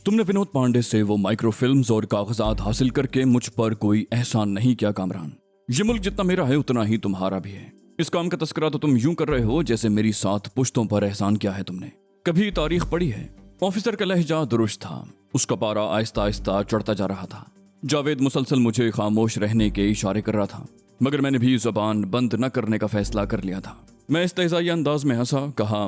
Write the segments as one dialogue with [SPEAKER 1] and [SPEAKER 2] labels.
[SPEAKER 1] तुमने विनोद पांडे से वो माइक्रोफिल्म्स और कागजात हासिल करके मुझ पर कोई एहसान नहीं किया कामरान। ये मुल्क जितना मेरा है उतना ही तुम्हारा भी है। इस काम का तस्करा तो तुम यूं कर रहे हो जैसे मेरी 7 पुश्तों पर एहसान किया है तुमने। कभी तारीख पढ़ी है? ऑफिसर का लहजा दुरुस्त था, उसका पारा आहिस्ता आहिस्ता चढ़ता जा रहा था। जावेद मुसलसल मुझे खामोश रहने के इशारे कर रहा था, मगर मैंने भी जुबान बंद न करने का फैसला कर लिया था। मैं इस्तेज़ाई अंदाज में हंसा, कहा,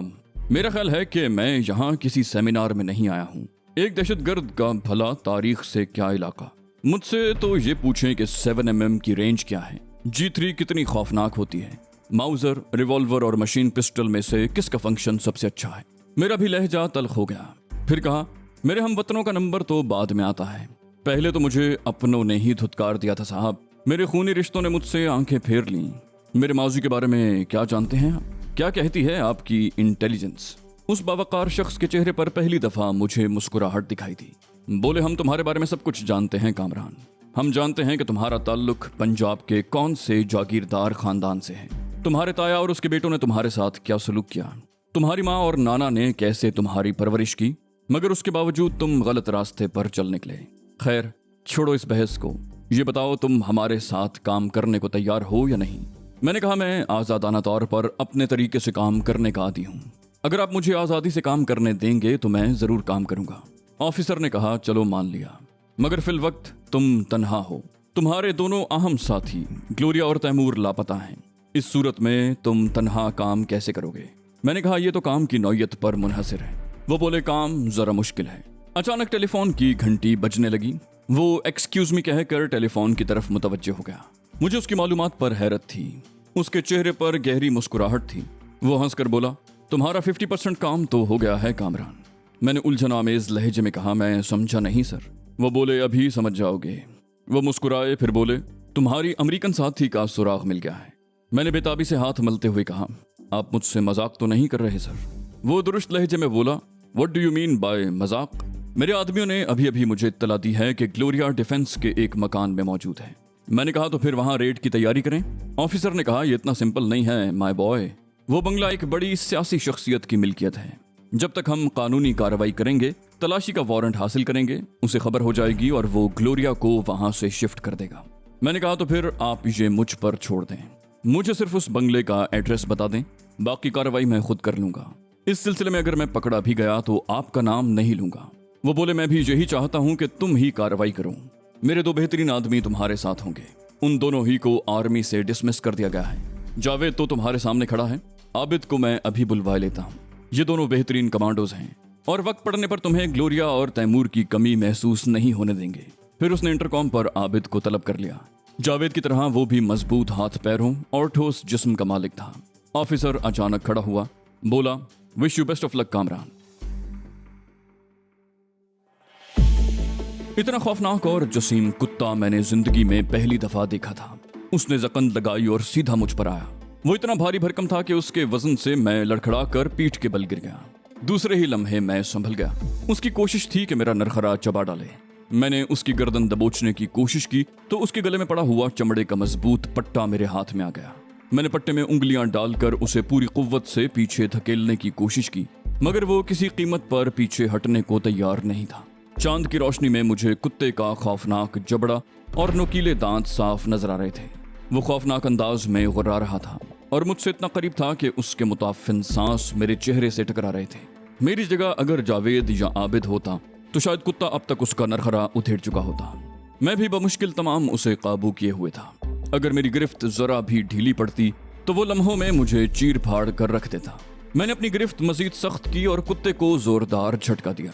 [SPEAKER 1] मेरा ख्याल है कि मैं यहाँ किसी सेमिनार में नहीं आया हूँ। एक दहशतगर्द का भला तारीख से क्या इलाका। मुझसे तो ये पूछें कि 7mm की रेंज क्या है, G3 कितनी खौफनाक होती है, माउजर, रिवॉल्वर और मशीन पिस्टल में से किसका फंक्शन सबसे अच्छा है। मेरा भी लहजा तल्ख हो गया। फिर कहा, मेरे हम वतनों का नंबर तो बाद में आता है, पहले तो मुझे अपनों ने ही धुतकार दिया था साहब। मेरे खूनी रिश्तों ने मुझसे आंखें फेर लीं। मेरे माजी के बारे में क्या जानते हैं आप? क्या कहती है आपकी इंटेलिजेंस? उस बावकार शख्स के चेहरे पर पहली दफा मुझे मुस्कुराहट दिखाई दी। बोले, हम तुम्हारे बारे में सब कुछ जानते हैं कामरान। हम जानते हैं कि तुम्हारा ताल्लुक पंजाब के कौन से जागीरदार खानदान से है, तुम्हारे ताया और उसके बेटों ने तुम्हारे साथ क्या सलूक किया, तुम्हारी माँ और नाना ने कैसे तुम्हारी परवरिश की, मगर उसके बावजूद तुम गलत रास्ते पर चल निकले। खैर, छोड़ो इस बहस को। ये बताओ, तुम हमारे साथ काम करने को तैयार हो या नहीं? मैंने कहा, मैं आज़ादाना तौर पर अपने तरीके से काम करने का आदी हूँ। अगर आप मुझे आज़ादी से काम करने देंगे तो मैं ज़रूर काम करूँगा। ऑफिसर ने कहा, चलो मान लिया, मगर फिल वक्त तुम तन्हा हो। तुम्हारे दोनों अहम साथी ग्लोरिया और तैमूर लापता हैं। इस सूरत में तुम तन्हा काम कैसे करोगे? मैंने कहा, यह तो काम की नौयत पर मुनहसिर है। वो बोले, काम ज़रा मुश्किल है। अचानक टेलीफोन की घंटी बजने लगी। वो एक्सक्यूज मी कहकर टेलीफोन की तरफ मुतवज्जे हो गया। मुझे उसकी मालूमात पर हैरत थी। उसके चेहरे पर गहरी मुस्कुराहट थी। वो हंसकर बोला, तुम्हारा 50% काम तो हो गया है कामरान। मैंने उलझन आमेज लहजे में कहा, मैं समझा नहीं सर। वो बोले, अभी समझ जाओगे। वो मुस्कुराए, फिर बोले, तुम्हारी अमेरिकन साथी का सुराग मिल गया है। मैंने बेताबी से हाथ मलते हुए कहा, आप मुझसे मजाक तो नहीं कर रहे सर? वो दुरुस्त लहजे में बोला, what do you mean by मजाक? मेरे आदमियों ने अभी अभी मुझे इत्तला दी है कि ग्लोरिया डिफेंस के एक मकान में मौजूद है। मैंने कहा, तो फिर वहां रेड की तैयारी करें। ऑफिसर ने कहा, यह इतना सिंपल नहीं है माय बॉय। वो बंगला एक बड़ी सियासी शख्सियत की मिल्कियत है। जब तक हम कानूनी कार्रवाई करेंगे, तलाशी का वारंट हासिल करेंगे, उसे खबर हो जाएगी और वो ग्लोरिया को वहां से शिफ्ट कर देगा। मैंने कहा, तो फिर आप ये मुझ पर छोड़ दें। मुझे सिर्फ उस बंगले का एड्रेस बता दें, बाकी कार्रवाई मैं खुद कर लूंगा। इस सिलसिले में अगर मैं पकड़ा भी गया तो आपका नाम नहीं लूंगा। वो बोले, मैं भी यही चाहता हूं कि तुम ही कार्रवाई करो। मेरे 2 बेहतरीन आदमी तुम्हारे साथ होंगे। उन दोनों ही को आर्मी से डिसमिस कर दिया गया है। जावेद तो तुम्हारे सामने खड़ा है, आबिद को मैं अभी बुलवा लेता हूँ। ये दोनों बेहतरीन कमांडोज हैं और वक्त पड़ने पर तुम्हें ग्लोरिया और तैमूर की कमी महसूस नहीं होने देंगे। फिर उसने इंटरकॉम पर आबिद को तलब कर लिया। जावेद की तरह वो भी मजबूत हाथ पैरों और ठोस जिस्म का मालिक था। ऑफिसर अचानक खड़ा हुआ, बोला, wish you best of luck Kamran. इतना खौफनाक और जसीम कुत्ता मैंने जिंदगी में पहली दफा देखा था। उसने जकंद लगाई और सीधा मुझ पर आया। वो इतना भारी भरकम था कि उसके वजन से मैं लड़खड़ा कर पीठ के बल गिर गया। दूसरे ही लम्हे मैं संभल गया। उसकी कोशिश थी कि मेरा नरखरा चबा डाले। मैंने उसकी गर्दन दबोचने की कोशिश की तो उसके गले में पड़ा हुआ चमड़े का मजबूत पट्टा मेरे हाथ में आ गया। मैंने पट्टे में उंगलियां डालकर उसे पूरी कुव्वत से पीछे धकेलने की कोशिश की, मगर वो किसी कीमत पर पीछे हटने को तैयार नहीं था। चांद की रोशनी में मुझे कुत्ते का खौफनाक जबड़ा और नुकीले दांत साफ नजर आ रहे थे। वो खौफनाक अंदाज में गुर्रा रहा था और मुझसे इतना करीब था कि उसके मुताफिन सांस मेरे चेहरे से टकरा रहे थे। मेरी जगह अगर जावेद या आबिद होता तो शायद कुत्ता अब तक उसका नरखरा उधेड़ चुका होता। मैं भी बमुश्किल तमाम उसे काबू किए हुए था। अगर मेरी गिरफ्त जरा भी ढीली पड़ती तो वो लम्हों में मुझे चीर फाड़ कर रख देता। मैंने अपनी गिरफ्त मजीद सख्त की और कुत्ते को जोरदार झटका दिया।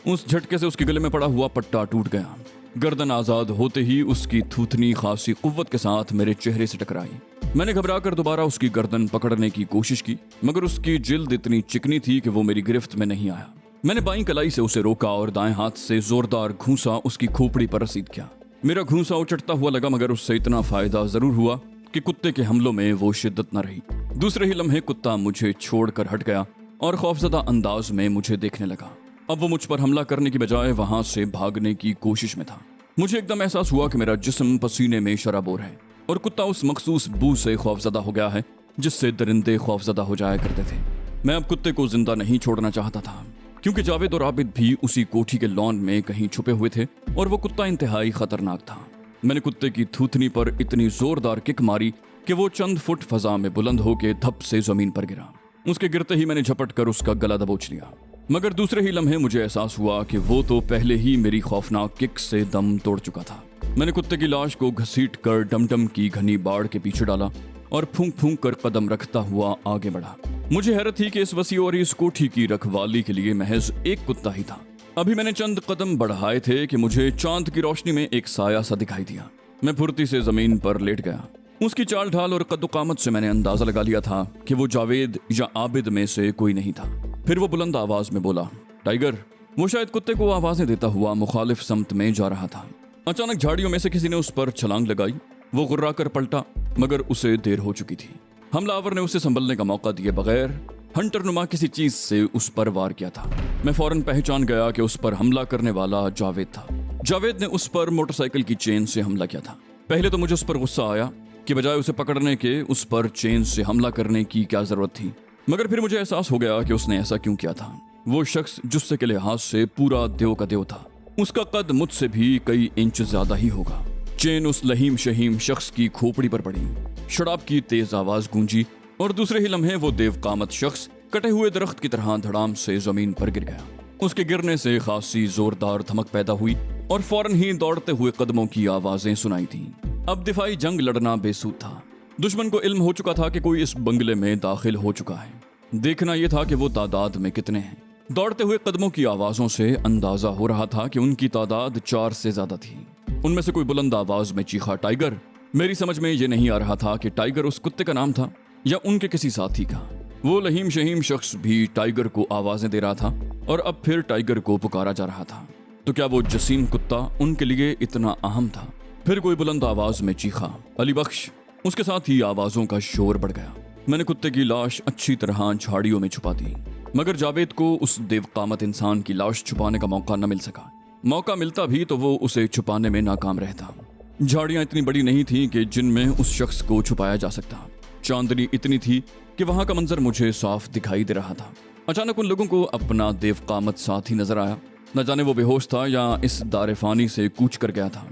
[SPEAKER 1] उस झटके से उसके गले में पड़ा हुआ पट्टा टूट गया। गर्दन आजाद होते ही उसकी थूथनी खासी कुव्वत के साथ मेरे चेहरे से टकराई। मैंने घबराकर दोबारा उसकी गर्दन पकड़ने की कोशिश की, मगर उसकी जिल्द इतनी चिकनी थी कि वो मेरी गिरफ्त में नहीं आया। मैंने बाईं कलाई से उसे रोका और दाएं हाथ से जोरदार घूंसा उसकी खोपड़ी पर रसीद किया। मेरा घूंसा उचटता हुआ लगा, मगर उससे इतना फायदा जरूर हुआ कि कुत्ते के हमलों में वो शिद्दत न रही। दूसरे ही लम्हे कुत्ता मुझे छोड़कर हट गया और खौफजदा अंदाज में मुझे देखने लगा। अब वो मुझ पर हमला करने की बजाय वहां से भागने की कोशिश में था। मुझे एकदम एहसास हुआ कि मेरा जिस्म पसीने में शराबोर है और कुत्ता उस मखसूस बू से खौफजदा हो गया है जिससे दरिंदे खौफजदा हो जाया करते थे। मैं अब कुत्ते को जिंदा नहीं छोड़ना चाहता था। क्योंकि जावेद और आबिद भी उसी कोठी के लॉन में कहीं छुपे हुए थे और वो कुत्ता इंतहाई खतरनाक था। मैंने कुत्ते की थूथनी पर इतनी जोरदार किक मारी कि वो चंद फुट फजा में बुलंद होकर धप से जमीन पर गिरा। उसके गिरते ही मैंने झपट कर उसका गला दबोच लिया, मगर दूसरे ही लम्हे मुझे एहसास हुआ कि वो तो पहले ही मेरी खौफनाक किक से दम तोड़ चुका था। मैंने कुत्ते की लाश को घसीट कर डमडम की घनी बाड़ के पीछे डाला और फूंक फूंक कर कदम रखता हुआ आगे बढ़ा। मुझे हैरत थी कि इस वसी और इस कोठी की रखवाली के लिए महज एक कुत्ता ही था। अभी मैंने चंद कदम बढ़ाए थे कि मुझे चांद की रोशनी में एक साया सा दिखाई दिया। मैं फुर्ती से जमीन पर लेट गया। उसकी चाल ढाल और कद्दो-कामत से मैंने अंदाजा लगा लिया था कि वो जावेद या आबिद में से कोई नहीं था। फिर वो बुलंद आवाज में बोला, टाइगर। वो शायद कुत्ते को आवाजें देता हुआ मुखालिफ समत में जा रहा था। अचानक झाड़ियों में से किसी ने उस पर छलांग लगाई। वो गुर्रा कर पलटा, मगर उसे देर हो चुकी थी। हमलावर ने उसे संभलने का मौका दिए बगैर हंटर नुमा किसी चीज से उस पर वार किया था। मैं फौरन पहचान गया कि उस पर हमला करने वाला जावेद था। जावेद ने उस पर मोटरसाइकिल की चेन से हमला किया था। पहले तो मुझे उस पर गुस्सा आया कि बजाय उसे पकड़ने के उस पर चेन से हमला करने की क्या जरूरत थी, मगर फिर मुझे एहसास हो गया कि उसने ऐसा क्यों किया था। वो शख्स जुस्से के लिहाज से पूरा देव का देव था। उसका कद मुझसे भी कई इंच ज्यादा ही होगा। चेन उस लहीम शहीम शख्स की खोपड़ी पर पड़ी। शराब की तेज आवाज गूंजी और दूसरे ही लम्हे वो देवकामत शख्स कटे हुए दरख्त की तरह धड़ाम से जमीन पर गिर गया। उसके गिरने से खासी जोरदार धमक पैदा हुई और फौरन ही दौड़ते हुए कदमों की आवाजें सुनाई थीं। अब दिफाई जंग लड़ना बेसूद था। दुश्मन को इल्म हो चुका था कि कोई इस बंगले में दाखिल हो चुका है। देखना यह था कि वो तादाद में कितने हैं। दौड़ते हुए कदमों की आवाजों से अंदाजा हो रहा था कि उनकी तादाद 4 से ज्यादा थी। उनमें से कोई बुलंद आवाज में चीखा, टाइगर। मेरी समझ में ये नहीं आ रहा था कि टाइगर उस कुत्ते का नाम था या उनके किसी साथी का। वो लहीम शहीम शख्स भी टाइगर को आवाजें दे रहा था और अब फिर टाइगर को पुकारा जा रहा था। तो क्या वो जसीम कुत्ता उनके लिए इतना अहम था? फिर कोई बुलंद आवाज में चीखा, अली बख्श। उसके साथ ही आवाजों का शोर बढ़ गया। मैंने कुत्ते की लाश अच्छी तरह झाड़ियों में छुपा दी, मगर जावेद को उस देवकामत इंसान की लाश छुपाने का मौका न मिल सका। मौका मिलता भी तो वो उसे छुपाने में नाकाम रहता। झाड़ियां इतनी बड़ी नहीं थीं कि जिनमें उस शख्स को छुपाया जा सकता। चांदनी इतनी थी कि वहां का मंजर मुझे साफ दिखाई दे रहा था। अचानक उन लोगों को अपना देवकामत साथी नजर आया। न जाने वो बेहोश था या इस दारेफानी से कूच कर गया था।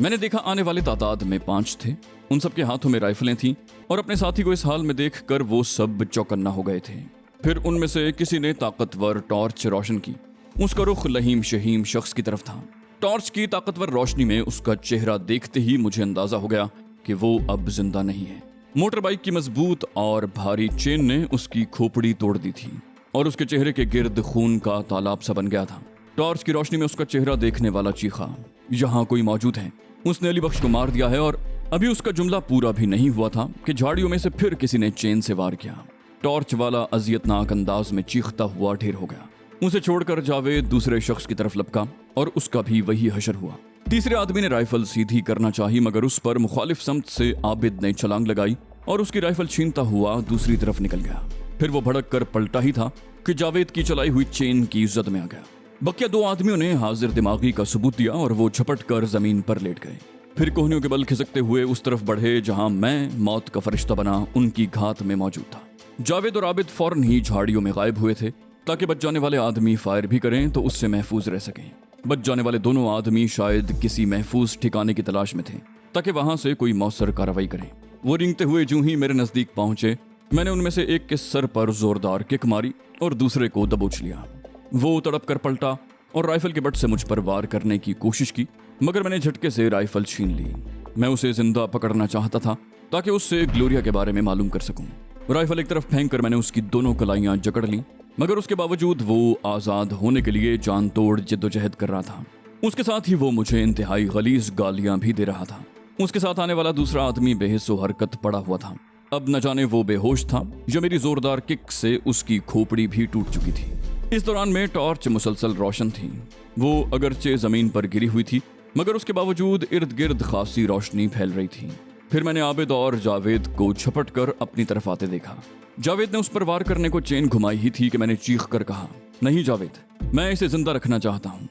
[SPEAKER 1] मैंने देखा आने वाले तादाद में 5 थे। उन सबके हाथों में राइफलें थीं और अपने साथी को इस हाल में देखकर वो सब चौकन्ना हो गए थे। फिर उनमें से किसी ने ताकतवर टॉर्च रोशन की। उसका रुख लहीम शहीम शख्स की तरफ था। टॉर्च की ताकतवर रोशनी में उसका चेहरा देखते ही मुझे अंदाजा हो गया कि वो अब जिंदा नहीं है। मोटर बाइक की मजबूत और भारी चेन ने उसकी खोपड़ी तोड़ दी थी और उसके चेहरे के गिर्द खून का तालाब सा बन गया था। टॉर्च की रोशनी में उसका चेहरा देखने वाला चीखा, यहाँ कोई मौजूद है। उसने अली बख्श को मार दिया है। और अभी उसका जुमला पूरा भी नहीं हुआ था कि झाड़ियों में से फिर किसी ने चेन से वार किया। टॉर्च वाला अजियतनाक अंदाज में चीखता हुआ ढेर हो गया। उसे छोड़कर जावेद दूसरे शख्स की तरफ लपका और उसका भी वही हशर हुआ। तीसरे आदमी ने राइफल सीधी करना चाही, मगर उस पर मुखालिफ समत से आबिद ने छलांग लगाई और उसकी राइफल छीनता हुआ दूसरी तरफ निकल गया। फिर वो भड़क कर पलटा ही था कि जावेद की चलाई हुई चेन की जद में आ गया। बकिया 2 आदमियों ने हाजिर दिमागी का सबूत दिया और वो झपट कर जमीन पर लेट गए। फिर कोहनियों के बल खिसकते हुए उस तरफ बढ़े जहां मैं मौत का फरिश्ता बना उनकी घात में मौजूद था। जावेद और आबिद फौरन ही झाड़ियों में गायब हुए थे ताकि बच जाने वाले आदमी फायर भी करें तो उससे महफूज रह सकें। बच जाने वाले दोनों आदमी शायद किसी महफूज ठिकाने की तलाश में थे ताकि वहां से कोई मौसर कार्रवाई करे। वो रेंगते हुए जूं ही मेरे नजदीक पहुंचे, मैंने उनमें से एक के सर पर जोरदार किक मारी और दूसरे को दबोच लिया। वो तड़प कर पलटा और राइफल के बट से मुझ पर वार करने की कोशिश की, मगर मैंने झटके से राइफल छीन ली। मैं उसे जिंदा पकड़ना चाहता था ताकि उससे ग्लोरिया के बारे में मालूम कर सकूं। राइफल एक तरफ फेंक कर मैंने उसकी दोनों कलाइयां जकड़ ली, मगर उसके बावजूद वो आजाद होने के लिए जान तोड़ जिद्दोजहद कर रहा था। उसके साथ ही वो मुझे इंतहाई गलीज गालियां भी दे रहा था। उसके साथ आने वाला दूसरा आदमी बेहिस्सो हरकत पड़ा हुआ था। अब न जाने वो बेहोश था जो मेरी जोरदार किक से उसकी खोपड़ी भी टूट चुकी थी। इस दौरान में टॉर्च मुसलसल रोशन थी। वो अगरचे जमीन पर गिरी हुई थी, मगर उसके बावजूद इर्द गिर्द खासी रोशनी फैल रही थी। फिर मैंने आबिद और जावेद को झपट कर अपनी तरफ आते देखा। जावेद ने उस पर वार करने को चेन घुमाई ही थी कि मैंने चीख कर कहा, नहीं जावेद, मैं इसे जिंदा रखना चाहता हूँ।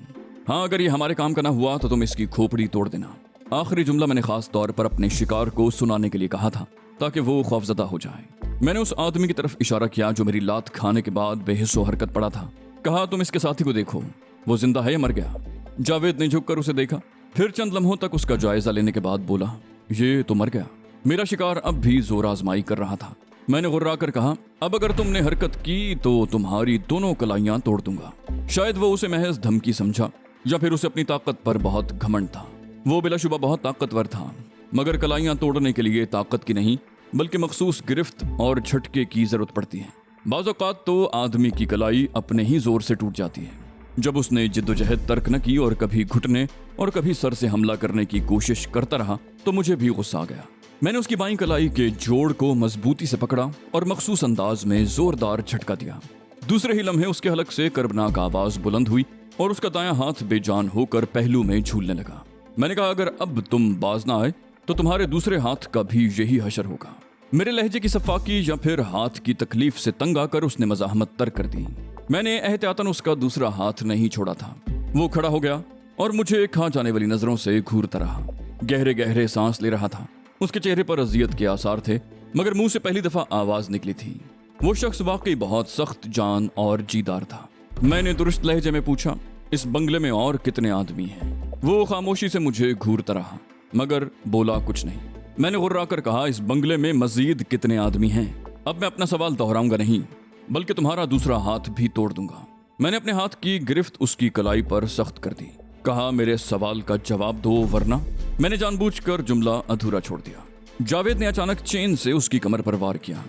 [SPEAKER 1] हाँ, अगर ये हमारे काम का ना हुआ तो तुम इसकी खोपड़ी तोड़ देना। आखिरी जुमला मैंने खास तौर पर अपने शिकार को सुनाने के लिए कहा था ताकि वो खौफजदा हो जाए। मैंने उस आदमी की तरफ इशारा किया जो मेरी लात खाने के बाद बेहिस्सो हरकत पड़ा था। कहा तुम इसके साथी को देखो, वो जिंदा है या मर गया। जावेद ने झुककर उसे देखा, फिर चंद लम्हों तक उसका जायजा लेने के बाद बोला, ये तो मर गया। मेरा शिकार अब भी जोर आजमाई कर रहा था। मैंने गुर्रा कर कहा, अब अगर तुमने हरकत की तो तुम्हारी दोनों कलाइयां तोड़ दूंगा। शायद वो उसे महज धमकी समझा या फिर उसे अपनी ताकत पर बहुत घमंड था। वो बिलाशुबा बहुत ताकतवर था, मगर कलाइयां तोड़ने के लिए ताकत की नहीं बल्कि मखसूस गिरफ्त और झटके की जरूरत पड़ती है। बाज़ औक़ात तो आदमी की कलाई अपने ही जोर से टूट जाती है। जब उसने जिद्दोजहद तर्क न की और कभी घुटने और कभी सर से हमला करने की कोशिश करता रहा तो मुझे भी गुस्सा आ गया। मैंने उसकी बाईं कलाई के जोड़ को मजबूती से पकड़ा और मखसूस अंदाज में जोरदार झटका दिया। दूसरे ही लम्हे उसके हलक से कर्बनाक आवाज बुलंद हुई और उसका दायां हाथ बेजान होकर पहलू में झूलने लगा। मैंने कहा, अगर अब तुम बाज ना आए तो तुम्हारे दूसरे हाथ का भी यही हशर होगा। मेरे लहजे की सफाकी या फिर हाथ की तकलीफ से तंग आकर उसने मज़ाहमत तर्क कर दी। मैंने एहतियातन उसका दूसरा हाथ नहीं छोड़ा था। वो खड़ा हो गया और मुझे खा जाने वाली नजरों से घूरता रहा। गहरे गहरे सांस ले रहा था। उसके चेहरे पर अजियत के आसार थे, मगर मुंह से पहली दफा आवाज निकली थी। वो शख्स वाकई बहुत सख्त जान और जीदार था। मैंने दुरुस्त लहजे में पूछा, इस बंगले में और कितने आदमी हैं? वो खामोशी से मुझे घूरता रहा मगर बोला कुछ नहीं। मैंने गुर्रा कर कहा, इस बंगले में मजीद कितने आदमी हैं? अब मैं अपना सवाल दोहराऊंगा नहीं बल्कि तुम्हारा दूसरा हाथ भी तोड़ दूंगा। मैंने अपने हाथ की गिरफ्त उसकी कलाई पर सख्त कर दी। कहा, मेरे सवाल का जवाब दो वरना। मैंने जानबूझकर जुमला अधूरा छोड़ दिया। जावेद ने अचानक चेन से उसकी कमर पर वार किया।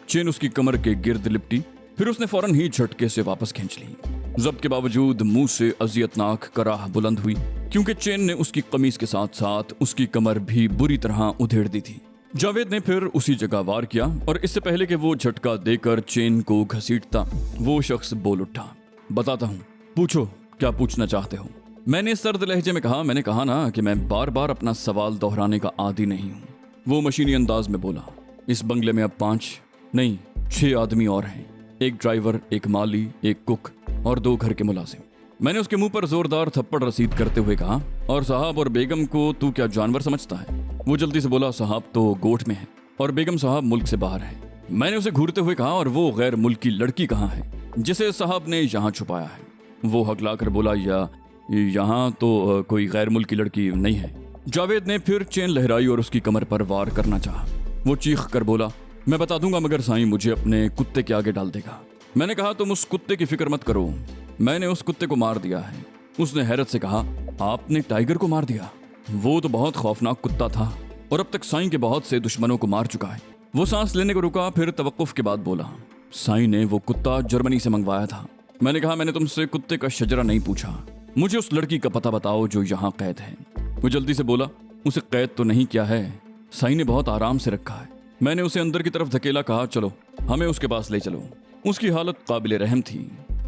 [SPEAKER 1] चेन उसकी कमर के गिर्द लिपटी, फिर उसने फौरन ही झटके से वापस खींच ली। जब्त के बावजूद मुंह से अजियतनाक कराह बुलंद हुई, क्योंकि चेन ने उसकी कमीज के साथ साथ उसकी कमर भी बुरी तरह उधेड़ दी थी। जावेद ने फिर उसी जगह वार किया और इससे पहले कि वो झटका देकर चेन को घसीटता, वो शख्स बोल उठा, बताता हूँ, पूछो क्या पूछना चाहते हो। मैंने सर्द लहजे में कहा, मैंने कहा ना कि मैं बार बार अपना सवाल दोहराने का आदी नहीं हूँ। वो मशीनी अंदाज में बोला, इस बंगले में अब 5 नहीं 6 आदमी और हैं। एक ड्राइवर, एक माली, एक कुक और 2 घर के मुलाजिम। मैंने उसके मुंह पर जोरदार थप्पड़ रसीद करते हुए कहा, और साहब और बेगम को तू क्या जानवर समझता है? वो जल्दी से बोला, साहब तो गोठ में है और बेगम साहब मुल्क से बाहर है। मैंने उसे घूरते हुए कहा, और वो गैर मुल्की लड़की कहाँ है जिसे साहब ने यहाँ छुपाया है? वो हकलाकर बोला, यहाँ तो कोई गैर मुल्की लड़की नहीं है। जावेद ने फिर चेन लहराई और उसकी कमर पर वार करना चाहा। वो चीख कर बोला, मैं बता दूंगा मगर साईं मुझे अपने कुत्ते के आगे डाल देगा। मैंने कहा, तुम उस कुत्ते की फिक्र मत करो, मैंने उस कुत्ते को मार दिया है। उसने हैरत से कहा, आपने टाइगर को मार दिया? वो तो बहुत खौफनाक कुत्ता था और अब तक साईं के बहुत से दुश्मनों को मार चुका है। वो सांस लेने को रुका, फिर तवक्कुफ के बाद बोला, साईं ने वो कुत्ता जर्मनी से मंगवाया था। मैंने कहा, मैंने तुमसे कुत्ते का शजरा नहीं पूछा, मुझे उस लड़की का पता बताओ जो यहाँ कैद है। वो जल्दी से बोला, उसे कैद तो नहीं किया है, साईं ने बहुत आराम से रखा है। मैंने उसे अंदर की तरफ धकेला, कहा, चलो हमें उसके पास ले चलो। उसकी हालत काबिले रहम थी।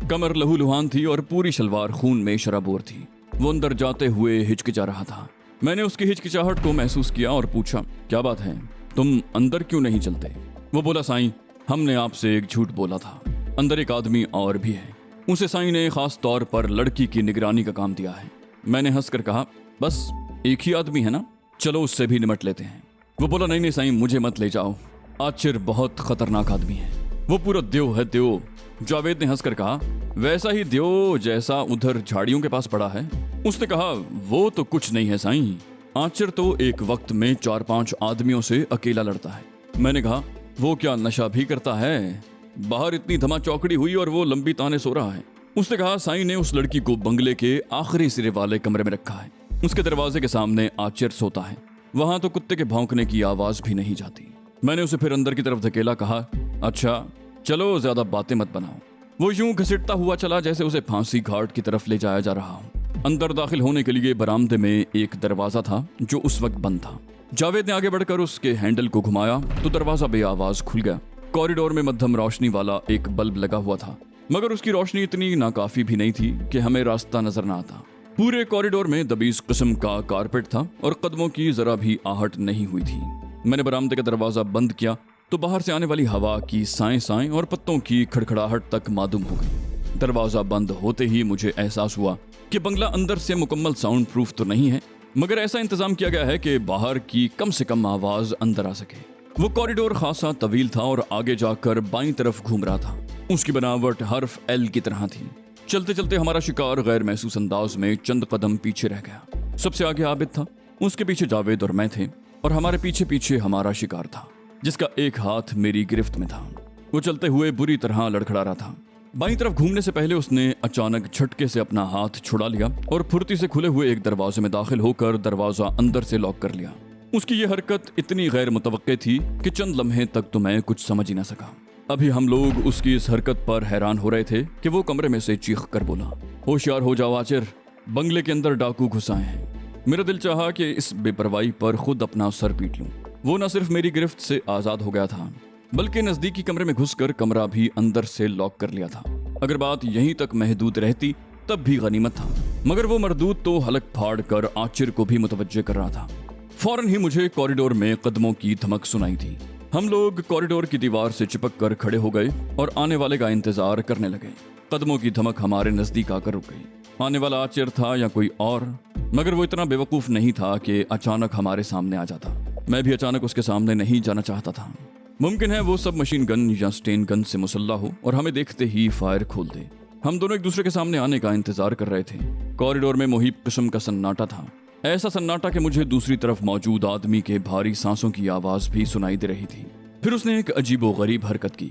[SPEAKER 1] कमर लहूलुहान थी और पूरी शलवार खून में शराबोर थी। वो अंदर जाते हुए हिचकिचा रहा था। मैंने उसकी हिचकिचाहट को महसूस किया और पूछा, क्या बात है, तुम अंदर क्यों नहीं चलते? वो बोला, साईं हमने आपसे एक झूठ बोला था, अंदर एक आदमी और भी है, उसे साईं ने खास तौर पर लड़की की निगरानी का काम दिया है। मैंने हंसकर कहा, बस एक ही आदमी है ना, चलो उससे भी निमट लेते हैं। वो बोला, नहीं नहीं साईं मुझे मत ले जाओ, आचिर बहुत खतरनाक आदमी है, वो पूरा देव है देव। जावेद ने हंसकर कहा, वैसा ही देव जैसा उधर झाड़ियों के पास पड़ा है। उसने कहा, वो तो कुछ नहीं है साईं, आचिर तो एक वक्त में 4-5 आदमियों से अकेला लड़ता है। मैंने कहा, वो क्या नशा भी करता है? बाहर इतनी धमा चौकड़ी हुई और वो लंबी ताने सो रहा है। उसने कहा, साईं ने उस लड़की को बंगले के आखिरी सिरे वाले कमरे में रखा है, उसके दरवाजे के सामने आचिर सोता है, वहां तो कुत्ते के भौंकने की आवाज भी नहीं जाती। मैंने उसे फिर अंदर की तरफ धकेला, कहा, अच्छा चलो ज्यादा बातें मत बनाओ। वो यूं घसीटता हुआ चला जैसे उसे फांसी घाट की तरफ ले जाया जा रहा हो। अंदर दाखिल होने के लिए बरामदे में एक दरवाजा था जो उस वक्त बंद था। जावेद ने आगे बढ़कर उसके हैंडल को घुमाया तो दरवाजा बेआवाज खुल गया। कॉरिडोर में मध्यम रोशनी वाला एक बल्ब लगा हुआ था, मगर उसकी रोशनी इतनी नाकाफी भी नहीं थी कि हमें रास्ता नजर न आता। पूरे कॉरिडोर में दबीस किस्म का कारपेट था और कदमों की जरा भी आहट नहीं हुई थी। मैंने बरामदे का दरवाजा बंद किया तो बाहर से आने वाली हवा की साएं साएं और पत्तों की खड़खड़ाहट तक मालूम हो गई। दरवाजा बंद होते ही मुझे एहसास हुआ कि बंगला अंदर से मुकम्मल साउंड प्रूफ तो नहीं है, मगर ऐसा इंतजाम किया गया है कि बाहर की कम से कम आवाज अंदर आ सके। वो कॉरिडोर खासा तवील था और आगे जाकर बाईं तरफ घूम रहा था। उसकी बनावट हर्फ एल की तरह थी। चलते चलते हमारा शिकार गैर महसूस अंदाज में चंद कदम पीछे रह गया। सबसे आगे आबिद था, उसके पीछे जावेद और मैं थे, और हमारे पीछे पीछे हमारा शिकार था जिसका एक हाथ मेरी गिरफ्त में था। वो चलते हुए बुरी तरह लड़खड़ा रहा था। बाईं तरफ घूमने से पहले उसने अचानक झटके से अपना हाथ छुड़ा लिया और फुर्ती से खुले हुए एक दरवाजे में दाखिल होकर दरवाजा अंदर से लॉक कर लिया। उसकी ये हरकत इतनी गैर मुतवक्के थी कि चंद लम्हे तक तो मैं कुछ समझ ही ना सका। अभी हम लोग उसकी इस हरकत पर हैरान हो रहे थे कि वो कमरे में से चीख कर बोला, होशियार हो जाओ आचिर, बंगले के अंदर डाकू घुस आए हैं। मेरा दिल चाहा कि इस बेपरवाही पर खुद अपना सर पीट लूं। वो न सिर्फ मेरी गिरफ्त से आजाद हो गया था, बल्कि नजदीकी कमरे में घुसकर कमरा भी अंदर से लॉक कर लिया था। अगर बात यहीं तक महदूद रहती तब भी गनीमत था, मगर वो मरदूद तो हलक फाड़ कर आचिर को भी मुतवज्जे कर रहा था। फौरन ही मुझे कॉरिडोर में कदमों की धमक सुनाई थी। हम लोग कॉरिडोर की दीवार से चिपक कर खड़े हो गए और आने वाले का इंतजार करने लगे। कदमों की धमक हमारे नजदीक आकर रुक गई। आने वाला आचिर था या कोई और, मगर वो इतना बेवकूफ नहीं था कि अचानक हमारे सामने आ जाता। मैं भी अचानक उसके सामने नहीं जाना चाहता था। मुमकिन है वो सब मशीन गन या स्टेन गन से मुसल्ला हो और हमें देखते ही फायर खोल दे। हम दोनों एक दूसरे के सामने आने का इंतजार कर रहे थे। कॉरिडोर में मुहीब किस्म का सन्नाटा था, ऐसा सन्नाटा कि मुझे दूसरी तरफ मौजूद आदमी के भारी सांसों की आवाज भी सुनाई दे रही थी। फिर उसने एक अजीबोगरीब हरकत की।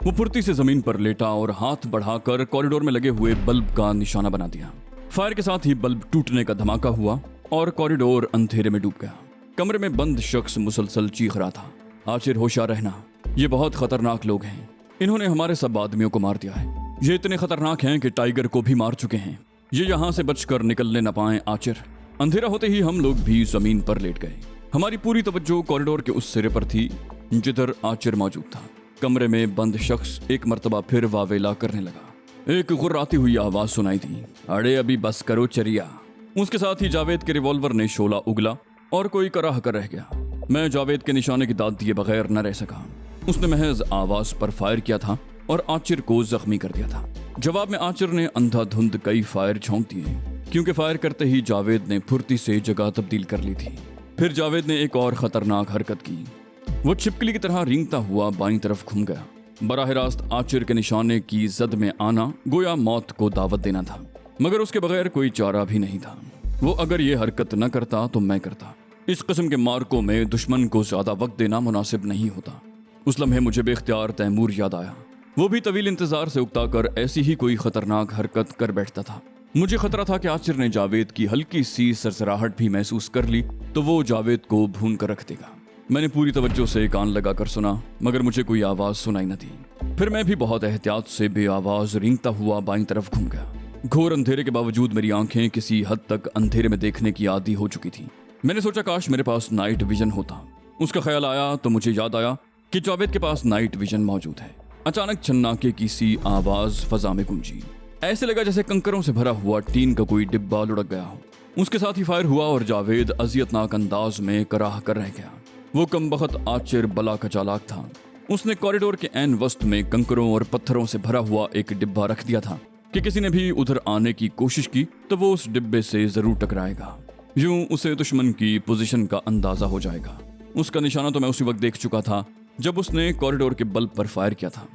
[SPEAKER 1] वो फुर्ती से जमीन पर लेटा और हाथ बढ़ाकर कॉरिडोर में लगे हुए बल्ब का निशाना बना दिया। फायर के साथ ही बल्ब टूटने का धमाका हुआ और कॉरिडोर अंधेरे में डूब गया। कमरे में बंद शख्स मुसलसल चीख रहा था, आचिर होशियार रहना, ये बहुत खतरनाक लोग हैं। इन्होंने हमारे सब आदमियों को मार दिया है। ये इतने खतरनाक हैं कि टाइगर को भी मार चुके हैं। ये यहाँ से बचकर निकलने न पाए आचिर। अंधेरा होते ही हम लोग भी जमीन पर लेट गए। हमारी पूरी तवज्जो कॉरिडोर के उस सिरे पर थी जिधर आचिर मौजूद था। कमरे में बंद शख्स एक मर्तबा फिर वावेला करने लगा। एक गुर्राती हुई आवाज सुनाई दी, अरे अभी बस करो चरिया। उसके साथ ही जावेद के रिवॉल्वर ने शोला उगला और कोई कराह कर रह गया। मैं जावेद के निशाने की दाद दिए बगैर न रह सका। उसने महज आवाज पर फायर किया था और आचिर को जख्मी कर दिया था। जवाब में आचिर ने अंधाधुंध कई फायर झोंक दिए, क्योंकि फायर करते ही जावेद ने फुर्ती से जगह तब्दील कर ली थी। फिर जावेद ने एक और खतरनाक हरकत की। वो छिपकली की तरह रेंगता हुआ बाईं तरफ घूम गया। बराह रास्त आचिर के निशाने की जद में आना गोया मौत को दावत देना था, मगर उसके बगैर कोई चारा भी नहीं था। वो अगर ये हरकत न करता तो मैं करता। इस किस्म के मार्कों में दुश्मन को ज्यादा वक्त देना मुनासिब नहीं होता। उस लम्हे मुझे बेख्तियार तैमूर याद आया। वो भी तवील इंतजार से उकता कर ऐसी ही कोई खतरनाक हरकत कर बैठता था। मुझे खतरा था कि आचिर ने जावेद की हल्की सी सरसराहट भी महसूस कर ली तो वो जावेद को भून कर रख देगा। मैंने पूरी तवज्जो से कान लगाकर सुना, मगर मुझे कोई आवाज सुनाई न दी। फिर मैं भी बहुत एहतियात से बेआवाज रेंगता हुआ बाईं तरफ घूम गया। घोर अंधेरे के बावजूद मेरी आंखें किसी हद तक अंधेरे में देखने की आदी हो चुकी थी। मैंने सोचा काश मेरे पास नाइट विजन होता। उसका ख्याल आया तो मुझे याद आया कि जावेद के पास नाइट विजन मौजूद है। अचानक छन्नाके की सी आवाज फजा में गूंजी। ऐसे लगा जैसे कंकरों से भरा हुआ टीन का कोई डिब्बा लुढ़क गया हो। उसके साथ ही फायर हुआ और जावेद अजियतनाक अंदाज में कराह कर रह गया। वो कमबख्त आचिर बला का चालाक था। उसने कॉरिडोर के ऐन वस्त में कंकरों और पत्थरों से भरा हुआ एक डिब्बा रख दिया था कि किसी ने भी उधर आने की कोशिश की तो वो उस डिब्बे से जरूर टकराएगा। यूं उसे दुश्मन की पोजीशन का अंदाजा हो जाएगा। उसका निशाना तो मैं उसी वक्त देख चुका था जब उसने कॉरिडोर के बल्ब पर फायर किया था।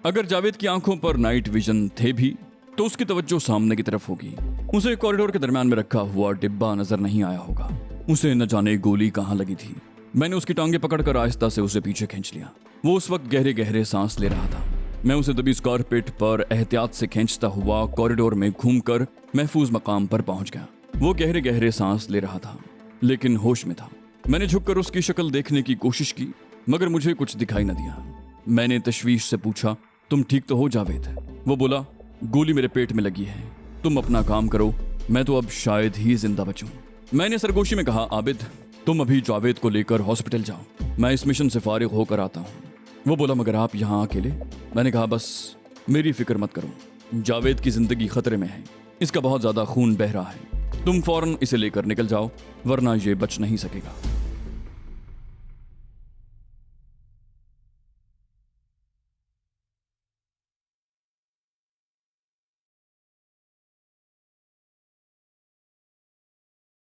[SPEAKER 1] अगर जावेद की आंखों पर नाइट विजन थे भी तो उसकी तवज्जो सामने की तरफ होगी। उसे कॉरिडोर के दरमियान में रखा हुआ डिब्बा नजर नहीं आया होगा। उसे न जाने गोली कहाँ लगी थी। मैंने उसकी टांगे पकड़कर आहिस्ता से उसे पीछे खींच लिया। वो उस वक्त गहरे गहरे सांस ले रहा था। मैं उसे दबी स्कारपेट पर एहतियात से खींचता हुआ कॉरिडोर में घूमकर महफूज मकाम पर पहुंच गया। वो गहरे गहरे सांस ले रहा था लेकिन होश में था। मैंने झुककर उसकी शक्ल देखने की कोशिश की, मगर मुझे कुछ दिखाई न दिया। मैंने तशवीश से पूछा, तुम ठीक तो हो जावेद? वो बोला, गोली मेरे पेट में लगी है, तुम अपना काम करो, मैं तो अब शायद ही जिंदा बचूं। मैंने सरगोशी में कहा, आबिद तुम अभी जावेद को लेकर हॉस्पिटल जाओ, मैं इस मिशन से फारिग होकर आता हूँ। वो बोला, मगर आप यहाँ अकेले? मैंने कहा, बस मेरी फिक्र मत करो, जावेद की जिंदगी खतरे में है, इसका बहुत ज्यादा खून बह रहा है, तुम फौरन इसे लेकर निकल जाओ वरना ये बच नहीं सकेगा।